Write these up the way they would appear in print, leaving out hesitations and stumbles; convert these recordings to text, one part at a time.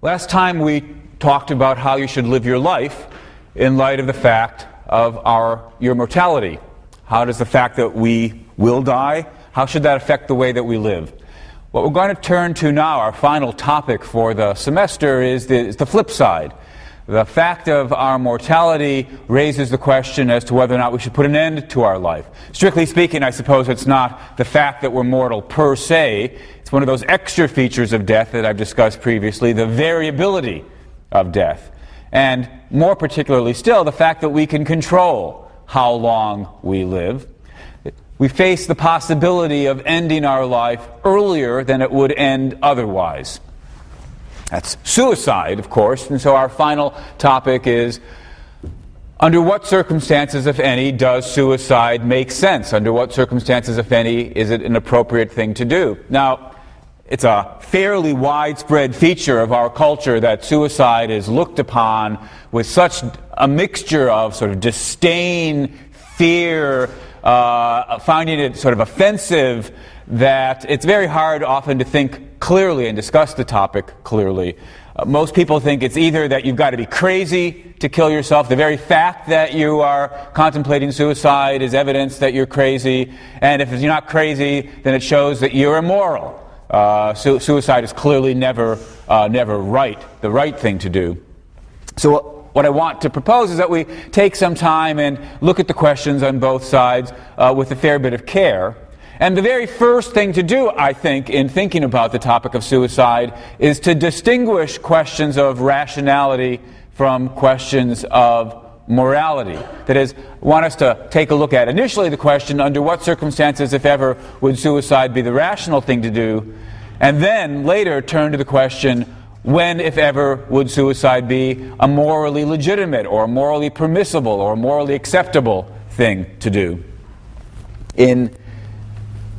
Last time we talked about how you should live your life in light of the fact of your mortality. How does the fact that we will die, how should that affect the way that we live? What we're going to turn to now, our final topic for the semester, is the flip side. The fact of our mortality raises the question as to whether or not we should put an end to our life. Strictly speaking, I suppose it's not the fact that we're mortal per se. It's one of those extra features of death that I've discussed previously, the variability of death. And more particularly still, the fact that we can control how long we live. We face the possibility of ending our life earlier than it would end otherwise. That's suicide, of course, and so our final topic is, under what circumstances, if any, does suicide make sense? Under what circumstances, if any, is it an appropriate thing to do? Now, it's a fairly widespread feature of our culture that suicide is looked upon with such a mixture of sort of disdain, fear, finding it sort of offensive, that it's very hard often to think clearly and discuss the topic clearly. Most people think it's either that you've got to be crazy to kill yourself. The very fact that you are contemplating suicide is evidence that you're crazy. And if you're not crazy, then it shows that you're immoral. Suicide is clearly never the right thing to do. So what I want to propose is that we take some time and look at the questions on both sides with a fair bit of care. And the very first thing to do, I think, in thinking about the topic of suicide is to distinguish questions of rationality from questions of morality. That is, I want us to take a look at initially the question, under what circumstances, if ever, would suicide be the rational thing to do? And then later turn to the question, when, if ever, would suicide be a morally legitimate or morally permissible or morally acceptable thing to do? In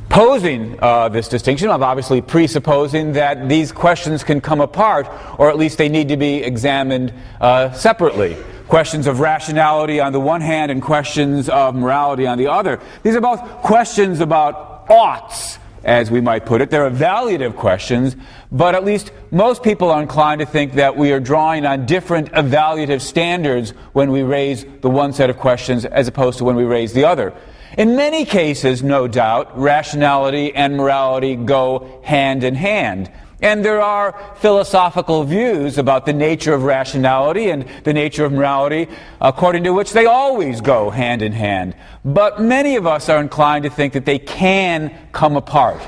posing this distinction, I'm obviously presupposing that these questions can come apart, or at least they need to be examined separately. Questions of rationality on the one hand and questions of morality on the other. These are both questions about oughts, as we might put it. They're evaluative questions, but at least most people are inclined to think that we are drawing on different evaluative standards when we raise the one set of questions as opposed to when we raise the other. In many cases, no doubt, rationality and morality go hand in hand. And there are philosophical views about the nature of rationality and the nature of morality, according to which they always go hand in hand. But many of us are inclined to think that they can come apart.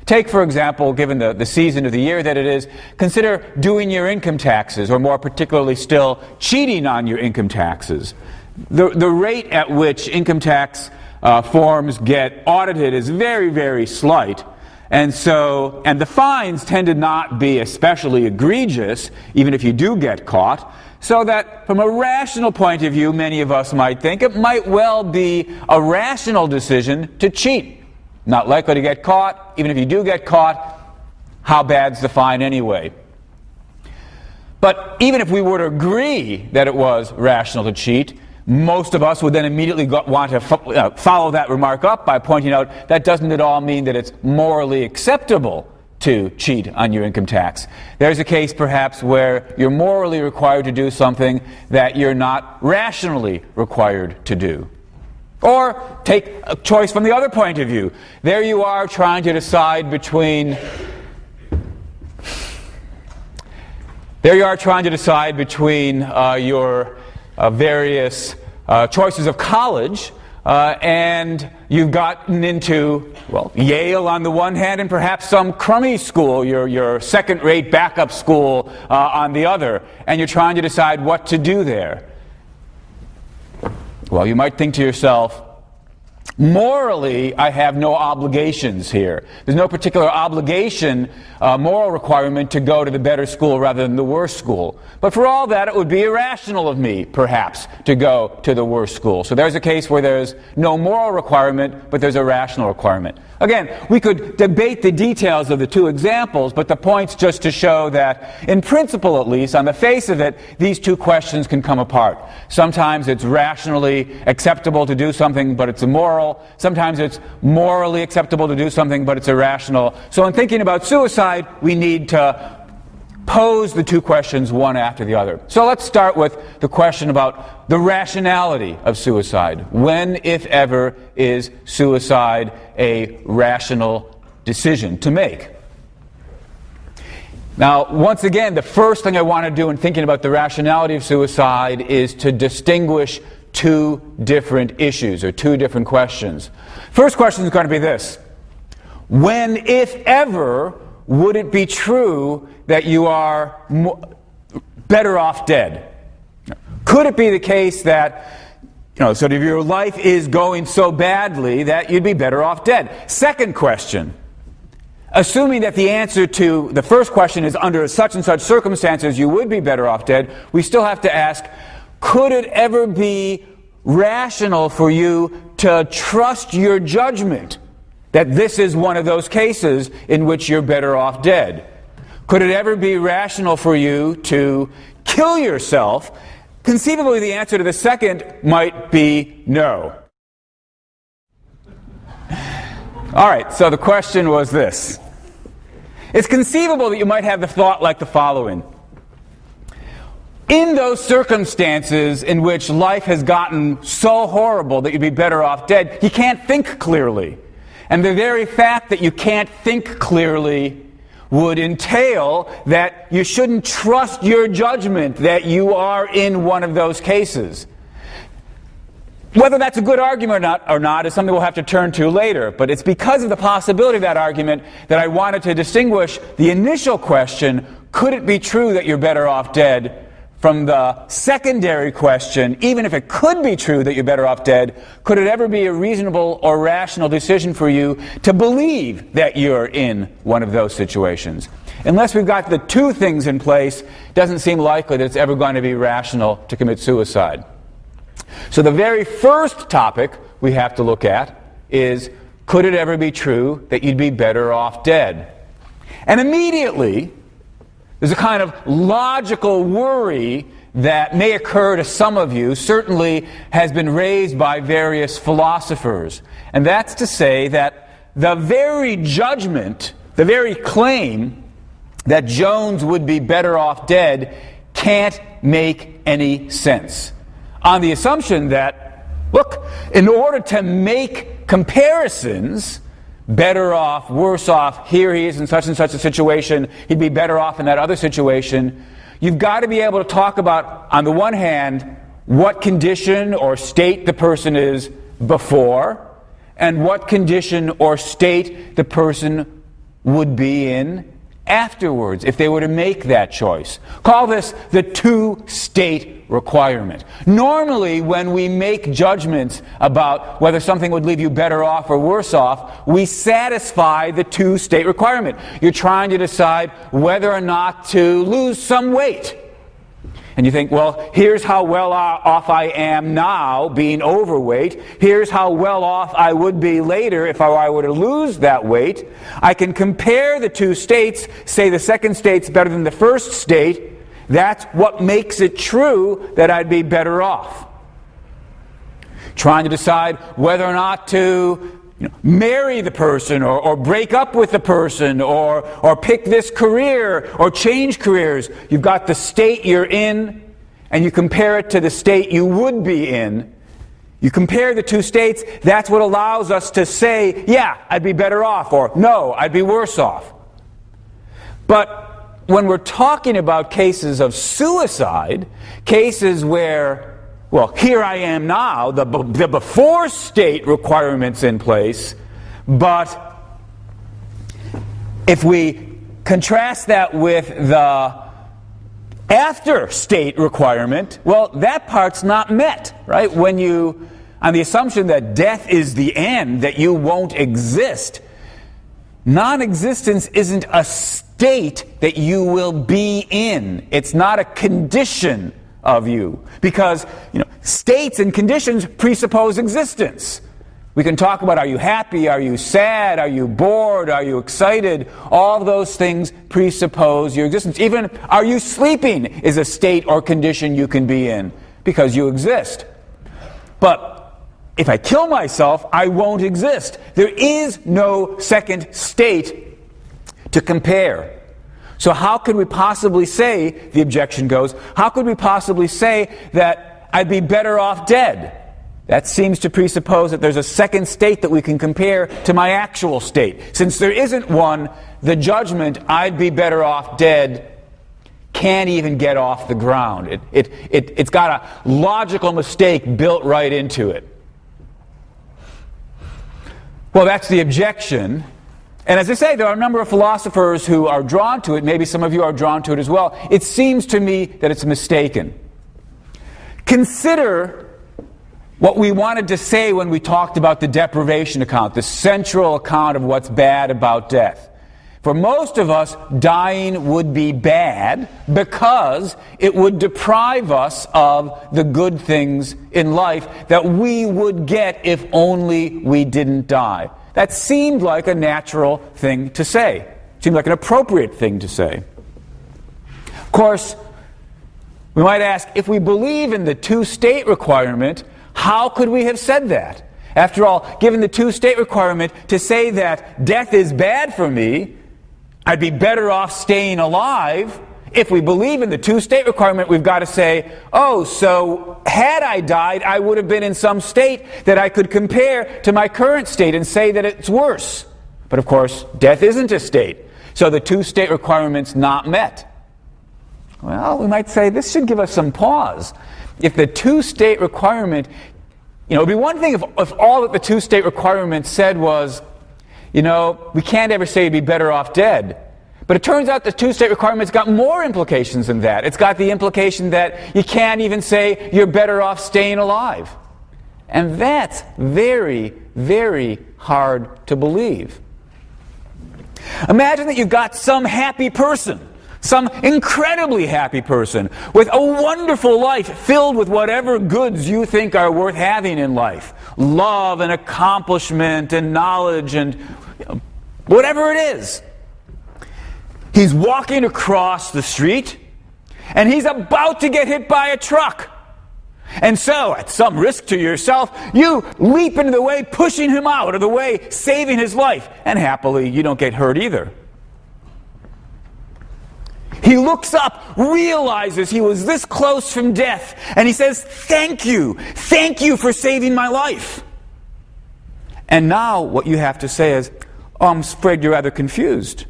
Take, for example, given the season of the year that it is, consider doing your income taxes, or more particularly still, cheating on your income taxes. The rate at which income tax forms get audited is very, very slight. And the fines tend to not be especially egregious, even if you do get caught. So that from a rational point of view, many of us might think it might well be a rational decision to cheat. Not likely to get caught. Even if you do get caught, how bad's the fine anyway? But even if we were to agree that it was rational to cheat, most of us would then immediately want to follow that remark up by pointing out that doesn't at all mean that it's morally acceptable to cheat on your income tax. There's a case perhaps where you're morally required to do something that you're not rationally required to do. Or take a choice from the other point of view. There you are trying to decide between your various choices of college, and you've gotten into, well, Yale on the one hand and perhaps some crummy school, your second-rate backup school on the other, and you're trying to decide what to do there. Well, you might think to yourself, morally, I have no obligations here. There's no particular obligation, moral requirement to go to the better school rather than the worse school. But for all that, it would be irrational of me, perhaps, to go to the worse school. So there's a case where there's no moral requirement, but there's a rational requirement. Again, we could debate the details of the two examples, but the point's just to show that, in principle at least, on the face of it, these two questions can come apart. Sometimes it's rationally acceptable to do something, but it's immoral. Sometimes it's morally acceptable to do something, but it's irrational. So in thinking about suicide, we need to pose the two questions one after the other. So let's start with the question about the rationality of suicide. When, if ever, is suicide a rational decision to make? Now, once again, the first thing I want to do in thinking about the rationality of suicide is to distinguish two different issues, or two different questions. First question is going to be this: when, if ever, would it be true that you are better off dead? Could it be the case that, sort of your life is going so badly that you'd be better off dead? Second question: assuming that the answer to the first question is under such and such circumstances you would be better off dead, we still have to ask, could it ever be rational for you to trust your judgment that this is one of those cases in which you're better off dead? Could it ever be rational for you to kill yourself? Conceivably, the answer to the second might be no. All right, so the question was this. It's conceivable that you might have the thought like the following: in those circumstances in which life has gotten so horrible that you'd be better off dead, you can't think clearly. And the very fact that you can't think clearly would entail that you shouldn't trust your judgment that you are in one of those cases. Whether that's a good argument or not is something we'll have to turn to later, but it's because of the possibility of that argument that I wanted to distinguish the initial question, could it be true that you're better off dead, from the secondary question, even if it could be true that you're better off dead, could it ever be a reasonable or rational decision for you to believe that you're in one of those situations? Unless we've got the two things in place, it doesn't seem likely that it's ever going to be rational to commit suicide. So the very first topic we have to look at is, could it ever be true that you'd be better off dead? And immediately, there's a kind of logical worry that may occur to some of you, certainly has been raised by various philosophers. And that's to say that the very judgment, the very claim that Jones would be better off dead can't make any sense. On the assumption that, look, in order to make comparisons, better off, worse off, here he is in such and such a situation, he'd be better off in that other situation, you've got to be able to talk about, on the one hand, what condition or state the person is before, and what condition or state the person would be in afterwards if they were to make that choice. Call this the two-state requirement. Normally, when we make judgments about whether something would leave you better off or worse off, we satisfy the two-state requirement. You're trying to decide whether or not to lose some weight. And you think, well, here's how well off I am now being overweight. Here's how well off I would be later if I were to lose that weight. I can compare the two states, say the second state's better than the first state. That's what makes it true that I'd be better off. Trying to decide whether or not to marry the person or break up with the person or pick this career or change careers. You've got the state you're in and you compare it to the state you would be in. You compare the two states, that's what allows us to say, yeah, I'd be better off, or no, I'd be worse off. But when we're talking about cases of suicide, cases where, well, here I am now, the before state requirement's in place, but if we contrast that with the after state requirement, well, that part's not met, right? When you, on the assumption that death is the end, that you won't exist, non-existence isn't a state that you will be in. It's not a condition of you, because states and conditions presuppose existence. We can talk about, are you happy, are you sad, are you bored, are you excited? All those things presuppose your existence. Even are you sleeping is a state or condition you can be in, because you exist. But if I kill myself, I won't exist. There is no second state to compare. So how could we possibly say, the objection goes, how could we possibly say that I'd be better off dead? That seems to presuppose that there's a second state that we can compare to my actual state. Since there isn't one, the judgment, I'd be better off dead, can't even get off the ground. It's got a logical mistake built right into it. Well, that's the objection. And as I say, there are a number of philosophers who are drawn to it. Maybe some of you are drawn to it as well. It seems to me that it's mistaken. Consider what we wanted to say when we talked about the deprivation account, the central account of what's bad about death. For most of us, dying would be bad because it would deprive us of the good things in life that we would get if only we didn't die. That seemed like a natural thing to say. It seemed like an appropriate thing to say. Of course, we might ask, if we believe in the two-state requirement, how could we have said that? After all, given the two-state requirement, to say that death is bad for me, I'd be better off staying alive. If we believe in the two-state requirement, we've got to say, oh, so had I died, I would have been in some state that I could compare to my current state and say that it's worse. But of course, death isn't a state. So the two-state requirement's not met. Well, we might say this should give us some pause. If the two-state requirement, it would be one thing if all that the two-state requirement said was, we can't ever say you'd be better off dead. But it turns out the two-state requirement's got more implications than that. It's got the implication that you can't even say you're better off staying alive. And that's very, very hard to believe. Imagine that you've got some happy person, some incredibly happy person, with a wonderful life filled with whatever goods you think are worth having in life. Love and accomplishment and knowledge and whatever it is. He's walking across the street and he's about to get hit by a truck. And so, at some risk to yourself, you leap into the way, pushing him out of the way, saving his life. And happily, you don't get hurt either. He looks up, realizes he was this close from death, and he says, thank you for saving my life. And now what you have to say is, oh, I'm afraid you're rather confused.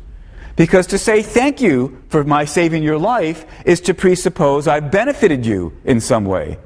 Because to say thank you for my saving your life is to presuppose I've benefited you in some way.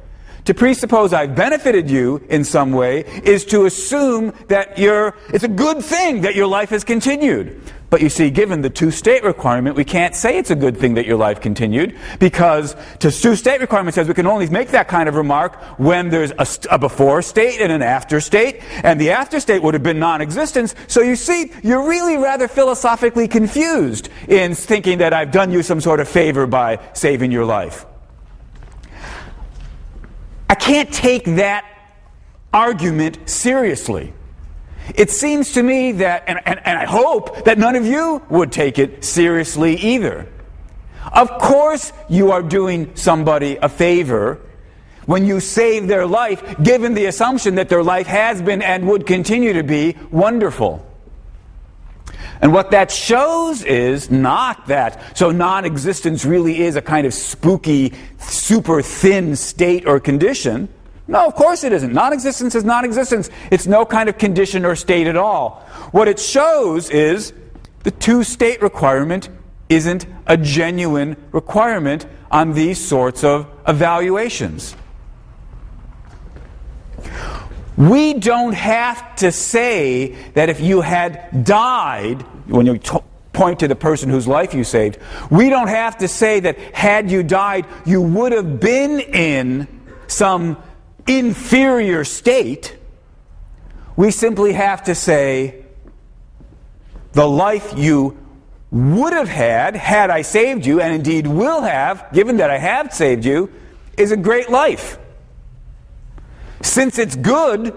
To presuppose I've benefited you in some way is to assume that it's a good thing that your life has continued. But you see, given the two-state requirement, we can't say it's a good thing that your life continued, because the two-state requirement says we can only make that kind of remark when there's a before state and an after state, and the after state would have been non-existence. So you see, you're really rather philosophically confused in thinking that I've done you some sort of favor by saving your life. I can't take that argument seriously. It seems to me that, and I hope that none of you would take it seriously either. Of course you are doing somebody a favor when you save their life, given the assumption that their life has been and would continue to be wonderful. And what that shows is not that, so non-existence really is a kind of spooky, super thin state or condition. No, of course it isn't. Non-existence is non-existence. It's no kind of condition or state at all. What it shows is the two-state requirement isn't a genuine requirement on these sorts of evaluations. We don't have to say that if you had died, when you point to the person whose life you saved, we don't have to say that had you died, you would have been in some inferior state. We simply have to say the life you would have had I saved you, and indeed will have, given that I have saved you, is a great life. Since it's good,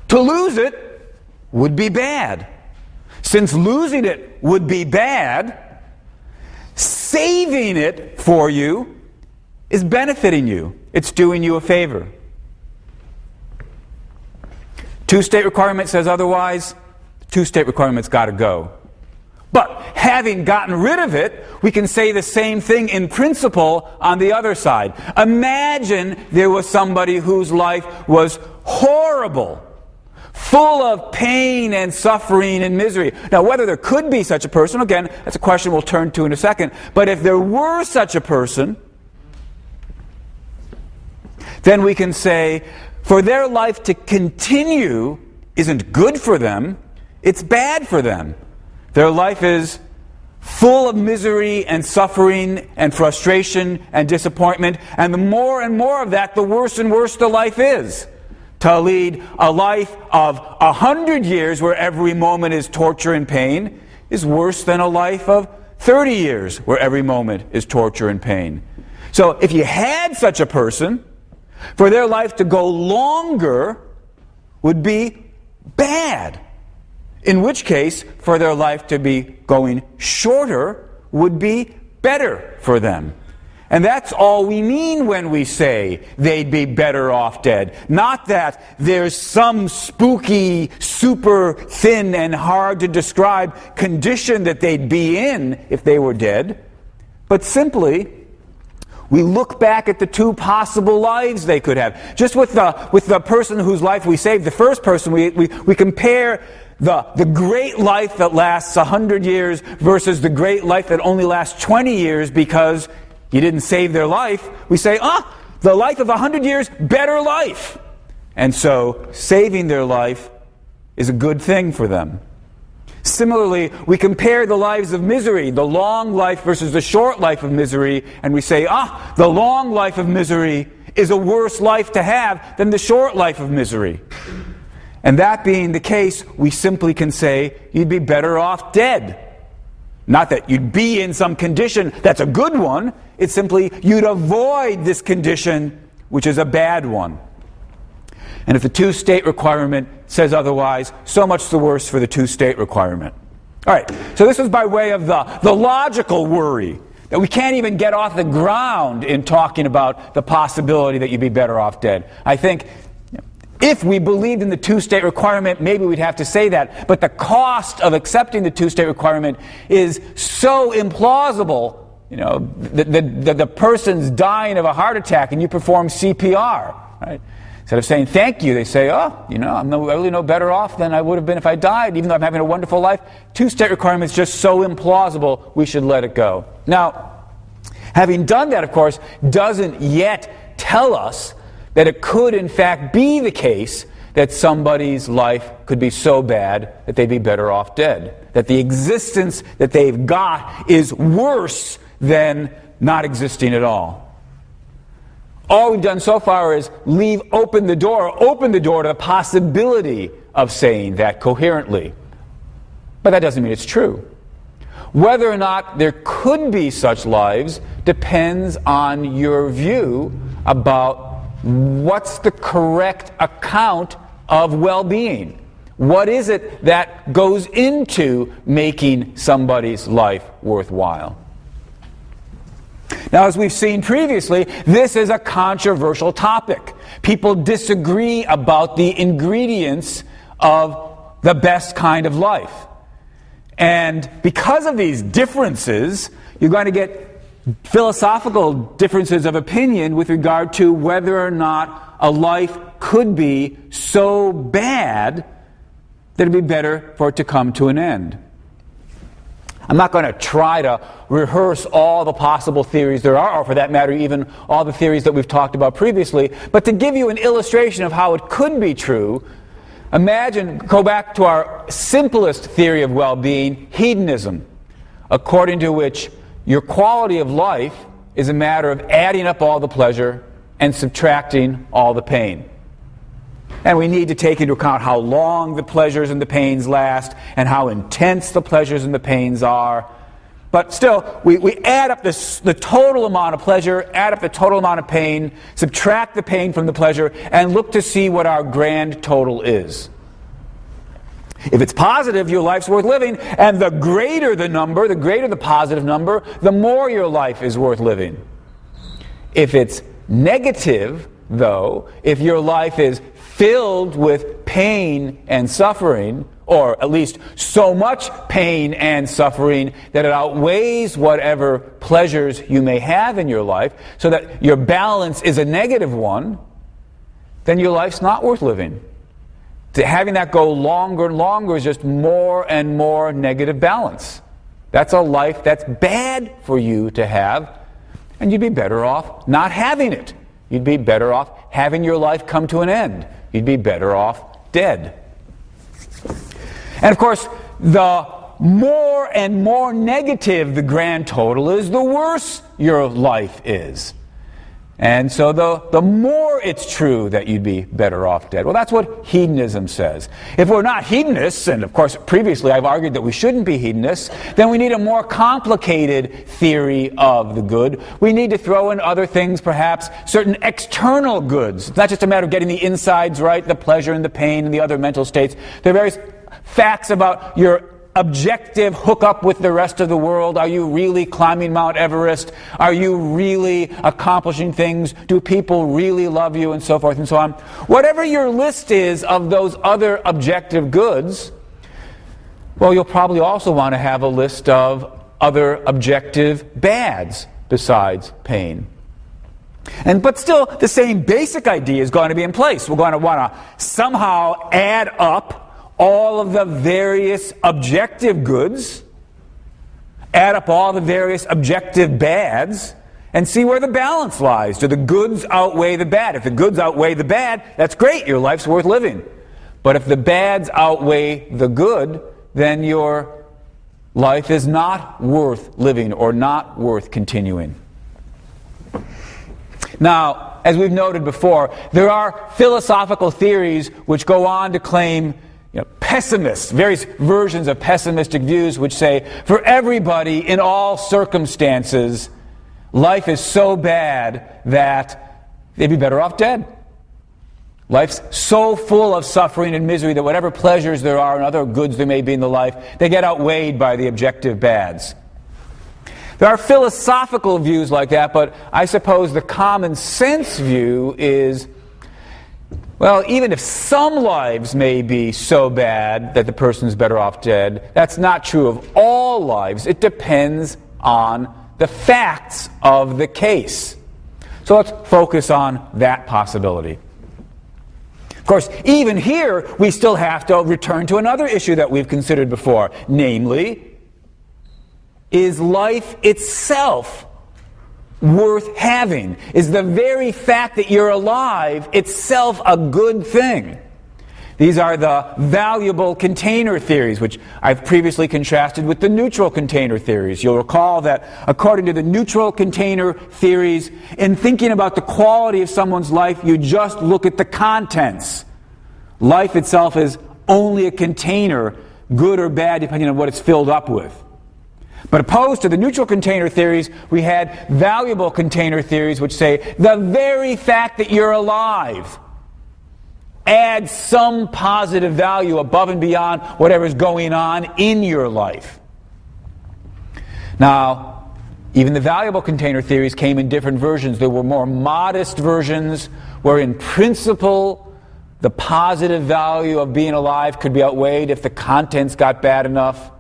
to lose it would be bad. Since losing it would be bad, saving it for you is benefiting you. It's doing you a favor. Two-state requirement says otherwise. Two-state requirement's got to go. But having gotten rid of it, we can say the same thing in principle on the other side. Imagine there was somebody whose life was horrible, full of pain and suffering and misery. Now, whether there could be such a person, again, that's a question we'll turn to in a second. But if there were such a person, then we can say, for their life to continue isn't good for them, it's bad for them. Their life is full of misery and suffering and frustration and disappointment, and the more and more of that, the worse and worse the life is. To lead a life of 100 years where every moment is torture and pain is worse than a life of 30 years where every moment is torture and pain. So if you had such a person, for their life to go longer would be bad. In which case, for their life to be going shorter would be better for them. And that's all we mean when we say they'd be better off dead. Not that there's some spooky, super thin and hard to describe condition that they'd be in if they were dead, but simply we look back at the two possible lives they could have. Just with the person whose life we saved, the first person, we compare the great life that lasts 100 years versus the great life that only lasts 20 years because you didn't save their life. We say, the life of 100 years, better life. And so saving their life is a good thing for them. Similarly, we compare the lives of misery, the long life versus the short life of misery, and we say, the long life of misery is a worse life to have than the short life of misery. And that being the case, we simply can say, you'd be better off dead. Not that you'd be in some condition that's a good one, it's simply you'd avoid this condition, which is a bad one. And if the two-state requirement says otherwise, so much the worse for the two-state requirement. All right, so this is by way of the logical worry that we can't even get off the ground in talking about the possibility that you'd be better off dead. I think if we believed in the two-state requirement, maybe we'd have to say that. But the cost of accepting the two-state requirement is so implausible. You know, the person's dying of a heart attack and you perform CPR, right? Instead of saying thank you, they say, I'm really no better off than I would have been if I died, even though I'm having a wonderful life. Two-state requirement is just so implausible, we should let it go. Now, having done that, of course, doesn't yet tell us that it could, in fact, be the case that somebody's life could be so bad that they'd be better off dead. That the existence that they've got is worse than not existing at all. All we've done so far is open the door to the possibility of saying that coherently. But that doesn't mean it's true. Whether or not there could be such lives depends on your view about what's the correct account of well-being. What is it that goes into making somebody's life worthwhile? Now, as we've seen previously, this is a controversial topic. People disagree about the ingredients of the best kind of life. And because of these differences, you're going to get philosophical differences of opinion with regard to whether or not a life could be so bad that it'd be better for it to come to an end. I'm not going to try to rehearse all the possible theories there are, or for that matter, even all the theories that we've talked about previously, but to give you an illustration of how it could be true, go back to our simplest theory of well-being, hedonism, according to which your quality of life is a matter of adding up all the pleasure and subtracting all the pain. And we need to take into account how long the pleasures and the pains last and how intense the pleasures and the pains are. But still, we add up the total amount of pleasure, add up the total amount of pain, subtract the pain from the pleasure, and look to see what our grand total is. If it's positive, your life's worth living, and the greater the number, the greater the positive number, the more your life is worth living. If it's negative, though, if your life is filled with pain and suffering, or at least so much pain and suffering that it outweighs whatever pleasures you may have in your life, so that your balance is a negative one, then your life's not worth living. Having that go longer and longer is just more and more negative balance. That's a life that's bad for you to have, and you'd be better off not having it. You'd be better off having your life come to an end. You'd be better off dead. And of course, the more and more negative the grand total is, the worse your life is. And so the more it's true that you'd be better off dead. Well, that's what hedonism says. If we're not hedonists, and of course previously I've argued that we shouldn't be hedonists, then we need a more complicated theory of the good. We need to throw in other things, perhaps certain external goods. It's not just a matter of getting the insides right, the pleasure and the pain and the other mental states. There are various facts about your objective hookup with the rest of the world. Are you really climbing Mount Everest? Are you really accomplishing things? Do people really love you? And so forth and so on. Whatever your list is of those other objective goods, well, you'll probably also want to have a list of other objective bads besides pain. But still, the same basic idea is going to be in place. We're going to want to somehow add up all of the various objective goods, add up all the various objective bads, and see where the balance lies. Do the goods outweigh the bad? If the goods outweigh the bad, that's great, your life's worth living. But if the bads outweigh the good, then your life is not worth living or not worth continuing. Now, as we've noted before, there are philosophical theories which go on to claim pessimists, various versions of pessimistic views which say, for everybody in all circumstances, life is so bad that they'd be better off dead. Life's so full of suffering and misery that whatever pleasures there are and other goods there may be in the life, they get outweighed by the objective bads. There are philosophical views like that, but I suppose the common sense view is, well, even if some lives may be so bad that the person's better off dead, that's not true of all lives. It depends on the facts of the case. So let's focus on that possibility. Of course, even here, we still have to return to another issue that we've considered before, namely, is life itself worth having? Is the very fact that you're alive itself a good thing? These are the valuable container theories, which I've previously contrasted with the neutral container theories. You'll recall that according to the neutral container theories, in thinking about the quality of someone's life, you just look at the contents. Life itself is only a container, good or bad, depending on what it's filled up with. But opposed to the neutral container theories, we had valuable container theories which say the very fact that you're alive adds some positive value above and beyond whatever's going on in your life. Now, even the valuable container theories came in different versions. There were more modest versions where in principle the positive value of being alive could be outweighed if the contents got bad enough.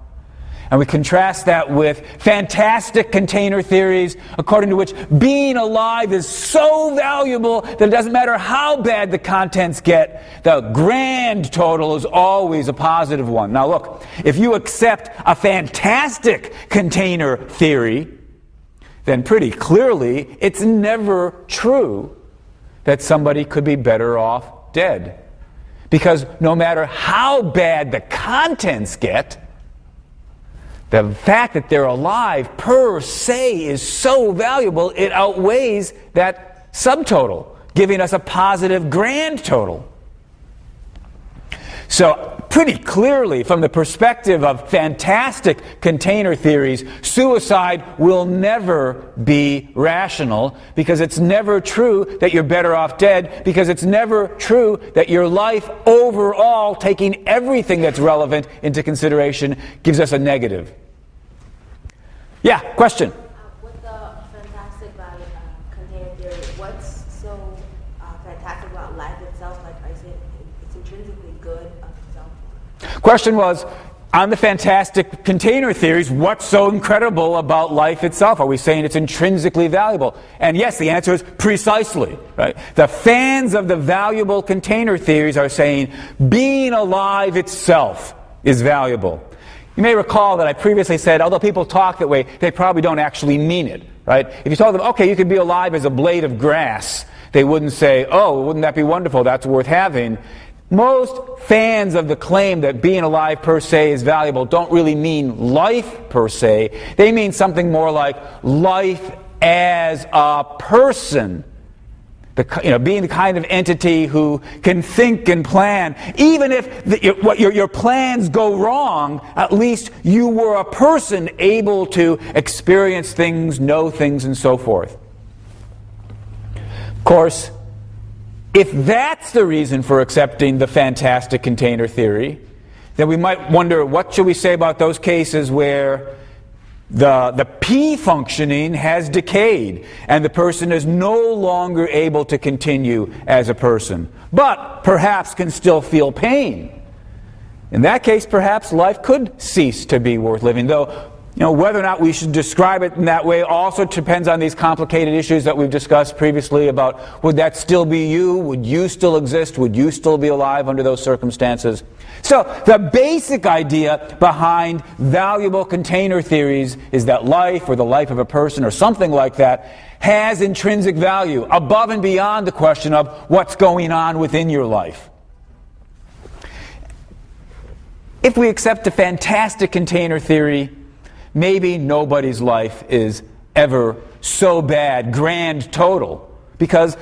And we contrast that with fantastic container theories, according to which being alive is so valuable that it doesn't matter how bad the contents get, the grand total is always a positive one. Now look, if you accept a fantastic container theory, then pretty clearly it's never true that somebody could be better off dead. Because no matter how bad the contents get, the fact that they're alive per se is so valuable, it outweighs that subtotal, giving us a positive grand total. So, pretty clearly, from the perspective of fantastic container theories, suicide will never be rational, because it's never true that you're better off dead, because it's never true that your life overall, taking everything that's relevant into consideration, gives us a negative. Yeah, question? With the fantastic value container theory, what's so fantastic about life itself? Like I said, it's intrinsically good of itself. Question was, on the fantastic container theories, what's so incredible about life itself? Are we saying it's intrinsically valuable? And yes, the answer is precisely. Right? The fans of the valuable container theories are saying being alive itself is valuable. You may recall that I previously said, although people talk that way, they probably don't actually mean it. Right? If you told them, okay, you could be alive as a blade of grass, they wouldn't say, oh, wouldn't that be wonderful? That's worth having. Most fans of the claim that being alive per se is valuable don't really mean life per se. They mean something more like life as a person. Being the kind of entity who can think and plan. Even if your plans go wrong, at least you were a person able to experience things, know things, and so forth. Of course, if that's the reason for accepting the fantastic container theory, then we might wonder, what should we say about those cases where the P functioning has decayed and the person is no longer able to continue as a person, but perhaps can still feel pain? In that case, perhaps life could cease to be worth living, though whether or not we should describe it in that way also depends on these complicated issues that we've discussed previously about would that still be you? Would you still exist? Would you still be alive under those circumstances? So the basic idea behind valuable container theories is that life, or the life of a person, or something like that, has intrinsic value above and beyond the question of what's going on within your life. If we accept the fantastic container theory, maybe nobody's life is ever so bad, grand total, because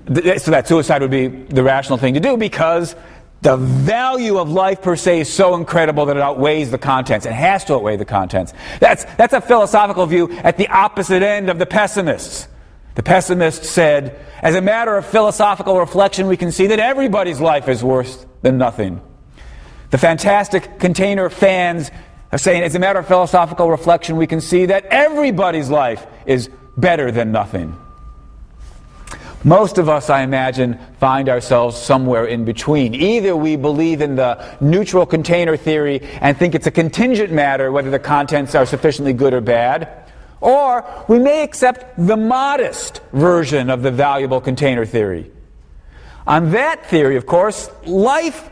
so that suicide would be the rational thing to do, because the value of life per se is so incredible that it outweighs the contents. It has to outweigh the contents. That's a philosophical view at the opposite end of the pessimists. The pessimists said, as a matter of philosophical reflection, we can see that everybody's life is worse than nothing. The fantastic container fans are saying, as a matter of philosophical reflection, we can see that everybody's life is better than nothing. Most of us, I imagine, find ourselves somewhere in between. Either we believe in the neutral container theory and think it's a contingent matter whether the contents are sufficiently good or bad, or we may accept the modest version of the valuable container theory. On that theory, of course, life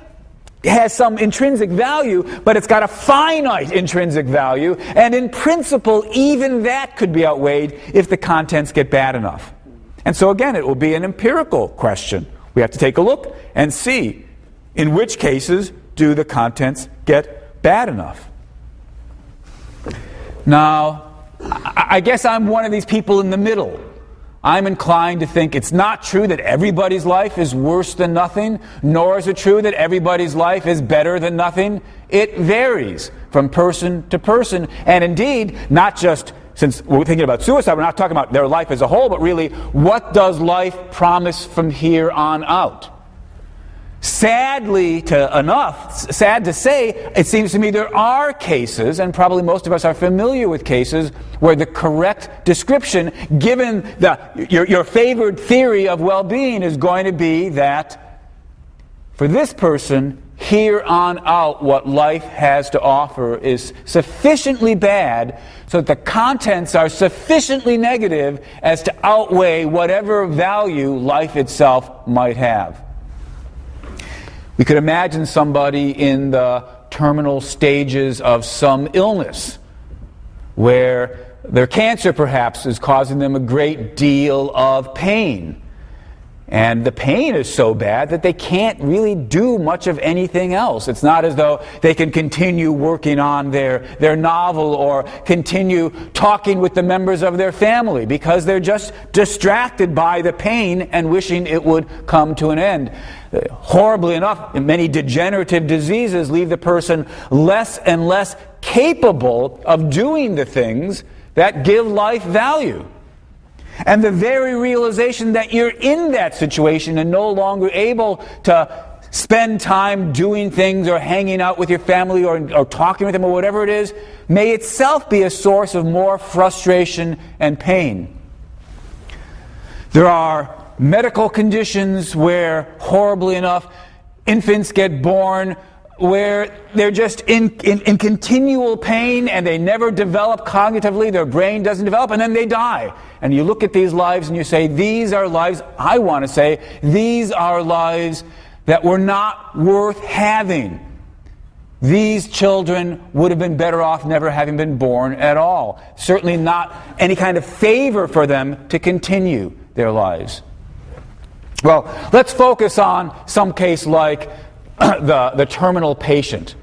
has some intrinsic value, but it's got a finite intrinsic value, and in principle, even that could be outweighed if the contents get bad enough. And so again, it will be an empirical question. We have to take a look and see in which cases do the contents get bad enough. Now, I guess I'm one of these people in the middle. I'm inclined to think it's not true that everybody's life is worse than nothing, nor is it true that everybody's life is better than nothing. It varies from person to person, and indeed, not just since we're thinking about suicide, we're not talking about their life as a whole, but really, what does life promise from here on out? Sad to say, it seems to me there are cases, and probably most of us are familiar with cases, where the correct description, given your favored theory of well-being, is going to be that for this person, here on out, what life has to offer is sufficiently bad so that the contents are sufficiently negative as to outweigh whatever value life itself might have. We could imagine somebody in the terminal stages of some illness where their cancer perhaps is causing them a great deal of pain. And the pain is so bad that they can't really do much of anything else. It's not as though they can continue working on their novel or continue talking with the members of their family because they're just distracted by the pain and wishing it would come to an end. Horribly enough, many degenerative diseases leave the person less and less capable of doing the things that give life value. And the very realization that you're in that situation and no longer able to spend time doing things or hanging out with your family or talking with them or whatever it is, may itself be a source of more frustration and pain. There are medical conditions where, horribly enough, infants get born where they're just in continual pain and they never develop cognitively, their brain doesn't develop, and then they die. And you look at these lives and you say, these are lives, I want to say, these are lives that were not worth having. These children would have been better off never having been born at all. Certainly not any kind of favor for them to continue their lives. Well, let's focus on some case like the terminal patient.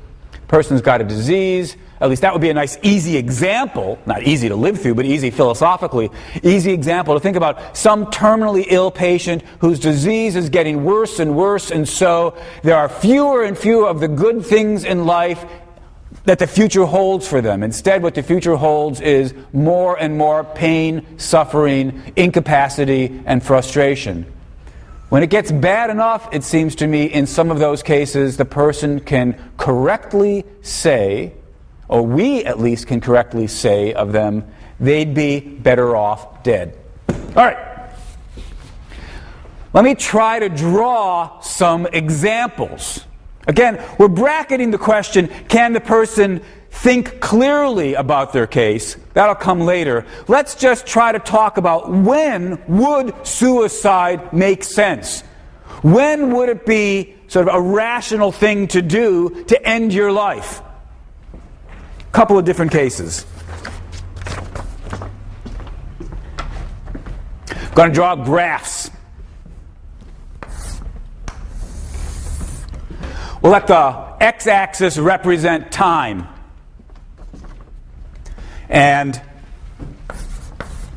Person's got a disease. At least that would be a nice, easy example. Not easy to live through, but easy philosophically. Easy example to think about some terminally ill patient whose disease is getting worse and worse, and so there are fewer and fewer of the good things in life that the future holds for them. Instead, what the future holds is more and more pain, suffering, incapacity, and frustration. When it gets bad enough, it seems to me, in some of those cases, the person can correctly say, or we at least can correctly say of them, they'd be better off dead. All right. Let me try to draw some examples. Again, we're bracketing the question, can the person think clearly about their case? That'll come later. Let's just try to talk about when would suicide make sense? When would it be sort of a rational thing to do to end your life? A couple of different cases. I'm going to draw graphs. We'll let the x-axis represent time. And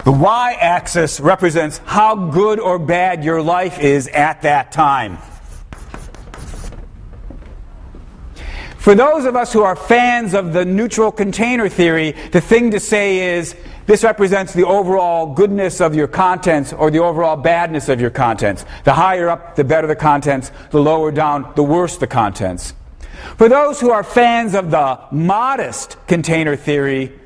the y-axis represents how good or bad your life is at that time. For those of us who are fans of the neutral container theory, the thing to say is this represents the overall goodness of your contents or the overall badness of your contents. The higher up, the better the contents. The lower down, the worse the contents. For those who are fans of the modest container theory,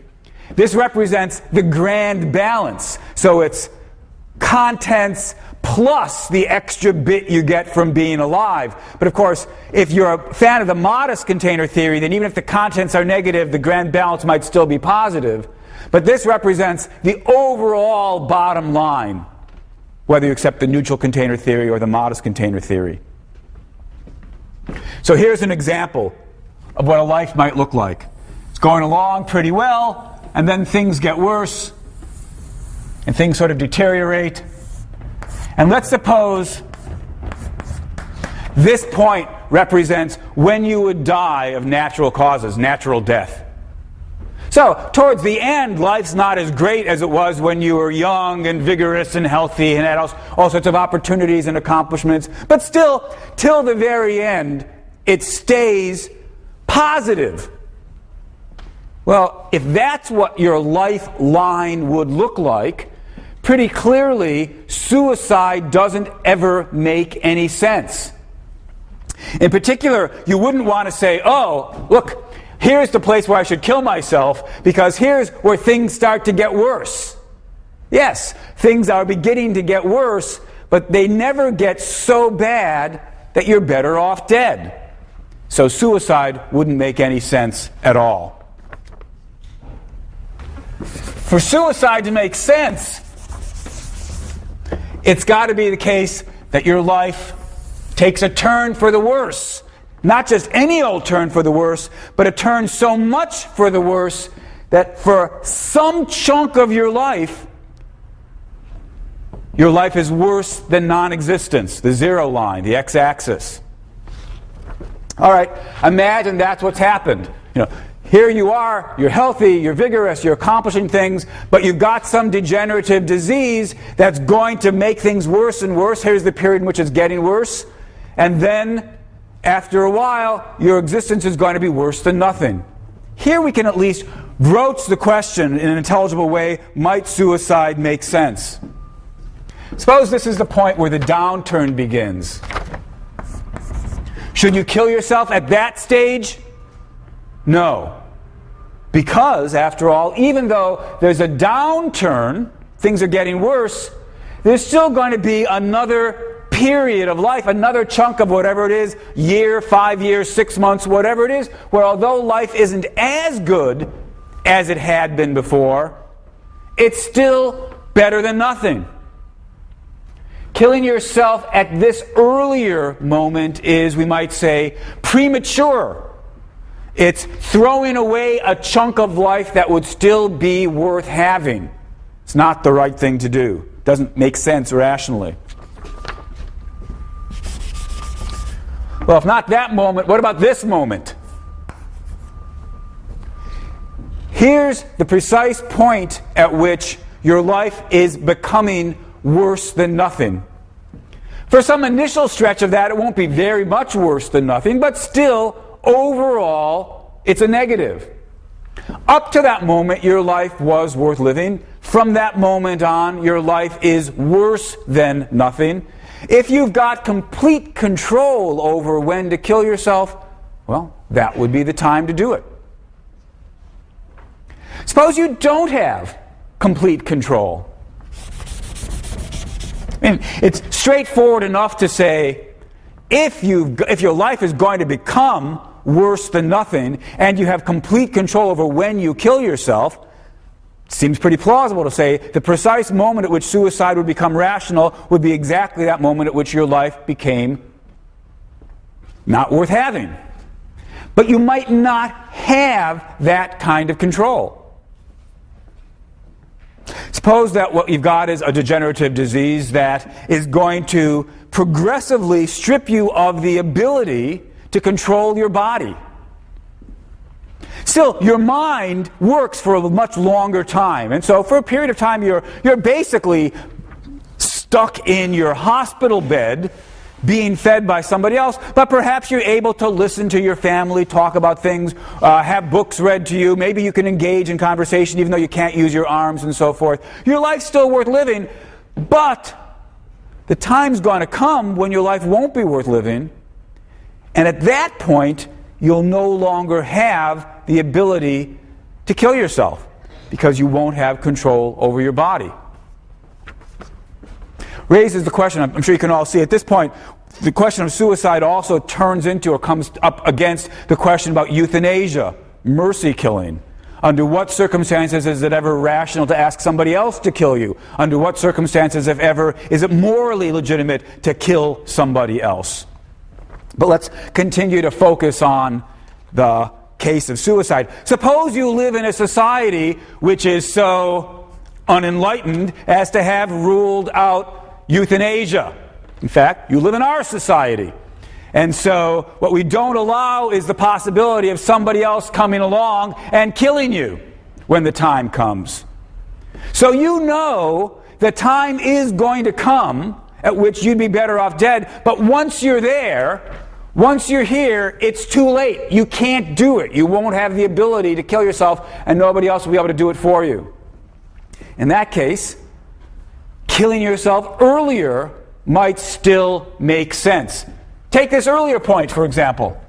this represents the grand balance. So it's contents plus the extra bit you get from being alive. But of course, if you're a fan of the modest container theory, then even if the contents are negative, the grand balance might still be positive. But this represents the overall bottom line, whether you accept the neutral container theory or the modest container theory. So here's an example of what a life might look like. It's going along pretty well, and then things get worse, and things sort of deteriorate. And let's suppose this point represents when you would die of natural causes, natural death. So, towards the end, life's not as great as it was when you were young and vigorous and healthy and had all sorts of opportunities and accomplishments. But still, till the very end, it stays positive. Well, if that's what your lifeline would look like, pretty clearly, suicide doesn't ever make any sense. In particular, you wouldn't want to say, oh, look, here's the place where I should kill myself, because here's where things start to get worse. Yes, things are beginning to get worse, but they never get so bad that you're better off dead. So suicide wouldn't make any sense at all. For suicide to make sense, it's got to be the case that your life takes a turn for the worse. Not just any old turn for the worse, but a turn so much for the worse that for some chunk of your life is worse than non-existence, the zero line, the x-axis. All right, imagine that's what's happened. Here you are, you're healthy, you're vigorous, you're accomplishing things, but you've got some degenerative disease that's going to make things worse and worse. Here's the period in which it's getting worse. And then, after a while, your existence is going to be worse than nothing. Here we can at least broach the question in an intelligible way, might suicide make sense? Suppose this is the point where the downturn begins. Should you kill yourself at that stage? No. Because, after all, even though there's a downturn, things are getting worse, there's still going to be another period of life, another chunk of whatever it is, year, 5 years, 6 months, whatever it is, where although life isn't as good as it had been before, it's still better than nothing. Killing yourself at this earlier moment is, we might say, premature. It's throwing away a chunk of life that would still be worth having. It's not the right thing to do. It doesn't make sense rationally. Well, if not that moment, what about this moment? Here's the precise point at which your life is becoming worse than nothing. For some initial stretch of that, it won't be very much worse than nothing, but still, overall, it's a negative. Up to that moment, your life was worth living. From that moment on, your life is worse than nothing. If you've got complete control over when to kill yourself, well, that would be the time to do it. Suppose you don't have complete control. I mean, it's straightforward enough to say, if your life is going to become worse than nothing, and you have complete control over when you kill yourself, it seems pretty plausible to say the precise moment at which suicide would become rational would be exactly that moment at which your life became not worth having. But you might not have that kind of control. Suppose that what you've got is a degenerative disease that is going to progressively strip you of the ability to control your body. Still, your mind works for a much longer time. And so for a period of time, you're basically stuck in your hospital bed being fed by somebody else, but perhaps you're able to listen to your family, talk about things, have books read to you. Maybe you can engage in conversation even though you can't use your arms and so forth. Your life's still worth living, but the time's going to come when your life won't be worth living, and at that point, you'll no longer have the ability to kill yourself because you won't have control over your body. Raises the question, I'm sure you can all see at this point, the question of suicide also turns into or comes up against the question about euthanasia, mercy killing. Under what circumstances is it ever rational to ask somebody else to kill you? Under what circumstances, if ever, is it morally legitimate to kill somebody else? But let's continue to focus on the case of suicide. Suppose you live in a society which is so unenlightened as to have ruled out euthanasia. In fact, you live in our society. And so what we don't allow is the possibility of somebody else coming along and killing you when the time comes. So you know the time is going to come at which you'd be better off dead, but once you're there, once you're here, it's too late. You can't do it. You won't have the ability to kill yourself, and nobody else will be able to do it for you. In that case, killing yourself earlier might still make sense. Take this earlier point, for example.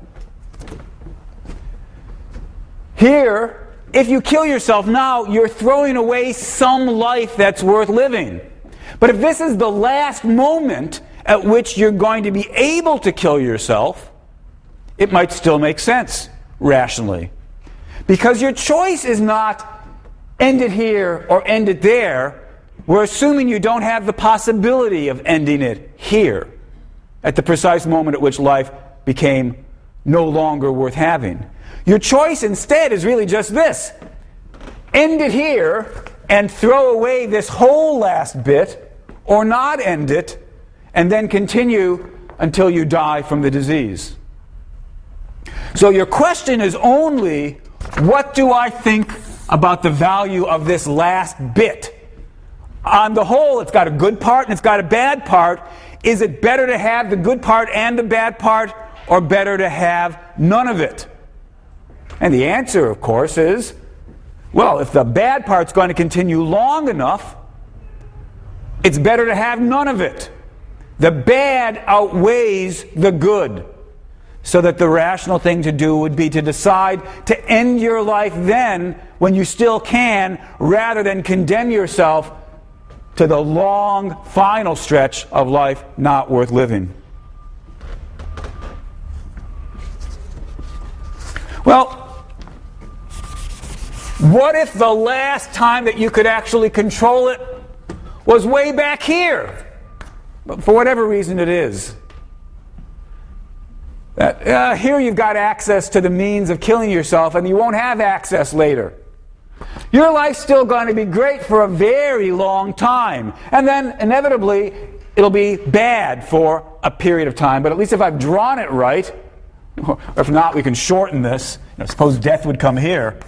Here, if you kill yourself now, you're throwing away some life that's worth living. But if this is the last moment at which you're going to be able to kill yourself, it might still make sense, rationally. Because your choice is not end it here or end it there. We're assuming you don't have the possibility of ending it here, at the precise moment at which life became no longer worth having. Your choice instead is really just this. End it here and throw away this whole last bit, or not end it, and then continue until you die from the disease. So your question is only, what do I think about the value of this last bit? On the whole, it's got a good part and it's got a bad part. Is it better to have the good part and the bad part, or better to have none of it? And the answer, of course, is, well, if the bad part's going to continue long enough, it's better to have none of it. The bad outweighs the good. So that the rational thing to do would be to decide to end your life then, when you still can, rather than condemn yourself to the long final stretch of life not worth living. Well, what if the last time that you could actually control it was way back here? But for whatever reason it is. Here you've got access to the means of killing yourself, and you won't have access later. Your life's still going to be great for a very long time. And then, inevitably, it'll be bad for a period of time. But at least if I've drawn it right, or if not, we can shorten this. Suppose death would come here.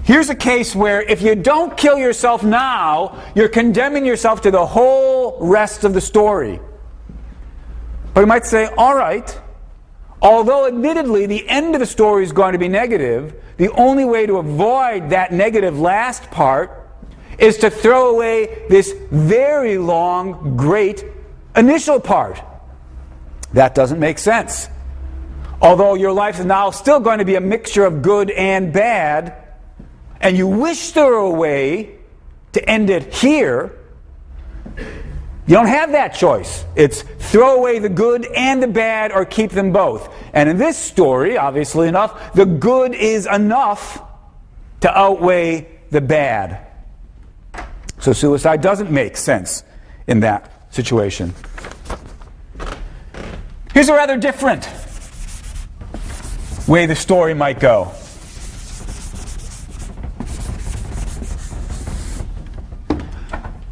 Here's a case where if you don't kill yourself now, you're condemning yourself to the whole rest of the story. But you might say, all right, although admittedly the end of the story is going to be negative, the only way to avoid that negative last part is to throw away this very long, great initial part. That doesn't make sense. Although your life is now still going to be a mixture of good and bad, and you wish there were a way to end it here, you don't have that choice. It's throw away the good and the bad or keep them both. And in this story, obviously enough, the good is enough to outweigh the bad. So suicide doesn't make sense in that situation. Here's a rather different way the story might go.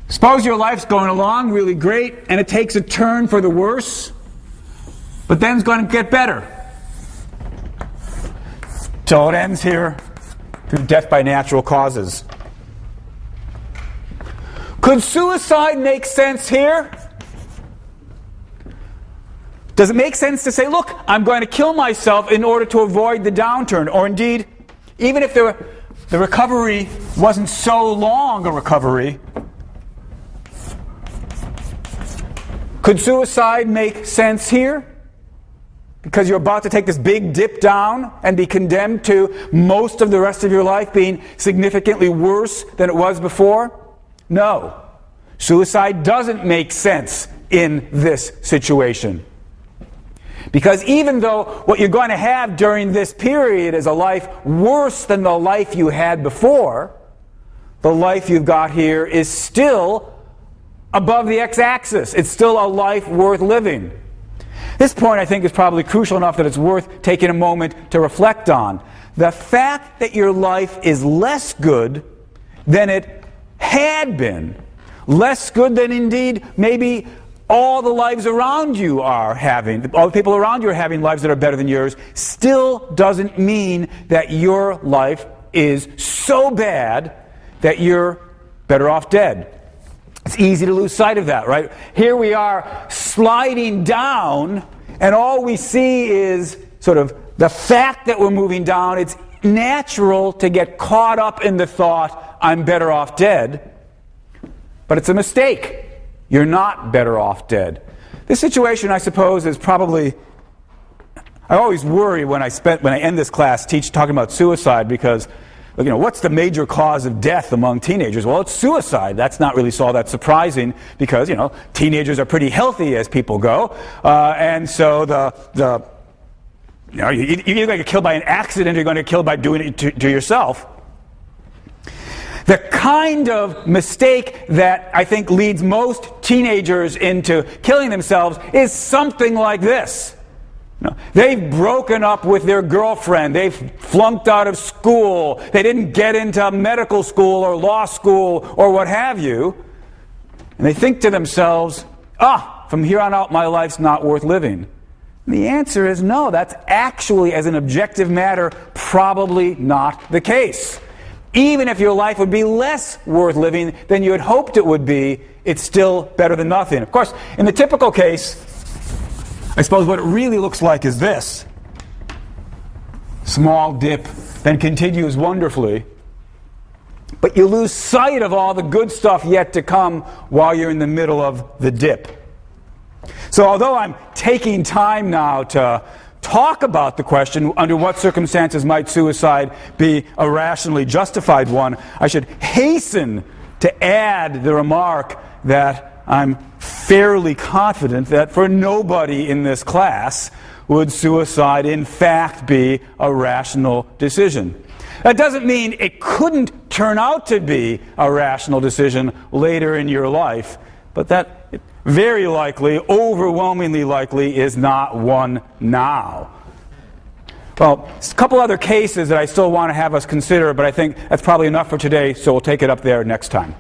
Suppose your life's going along really great, and it takes a turn for the worse, but then it's going to get better. So it ends here through death by natural causes. Could suicide make sense here? Does it make sense to say, look, I'm going to kill myself in order to avoid the downturn? Or indeed, even if the recovery wasn't so long a recovery, could suicide make sense here? Because you're about to take this big dip down and be condemned to most of the rest of your life being significantly worse than it was before? No. Suicide doesn't make sense in this situation. Because even though what you're going to have during this period is a life worse than the life you had before, the life you've got here is still above the x-axis. It's still a life worth living. This point, I think, is probably crucial enough that it's worth taking a moment to reflect on. The fact that your life is less good than it had been, less good than indeed maybe all the lives around you are having, all the people around you are having lives that are better than yours, still doesn't mean that your life is so bad that you're better off dead. It's easy to lose sight of that, right? Here we are sliding down, and all we see is sort of the fact that we're moving down. It's natural to get caught up in the thought, I'm better off dead. But it's a mistake. You're not better off dead. This situation, I suppose, is probably... I always worry when I end this class talking about suicide, because what's the major cause of death among teenagers? Well, it's suicide. That's not really all that surprising because, teenagers are pretty healthy as people go. And so you're either going to get killed by an accident or you're going to get killed by doing it to yourself. The kind of mistake that I think leads most teenagers into killing themselves is something like this. They've broken up with their girlfriend. They've flunked out of school. They didn't get into medical school or law school or what have you. And they think to themselves, from here on out, my life's not worth living. And the answer is no. That's actually, as an objective matter, probably not the case. Even if your life would be less worth living than you had hoped it would be, it's still better than nothing. Of course, in the typical case, I suppose what it really looks like is this. Small dip, then continues wonderfully. But you lose sight of all the good stuff yet to come while you're in the middle of the dip. So although I'm taking time now to talk about the question, under what circumstances might suicide be a rationally justified one, I should hasten to add the remark that I'm fairly confident that for nobody in this class would suicide in fact be a rational decision. That doesn't mean it couldn't turn out to be a rational decision later in your life, but that very likely, overwhelmingly likely, is not one now. Well, a couple other cases that I still want to have us consider, but I think that's probably enough for today, so we'll take it up there next time.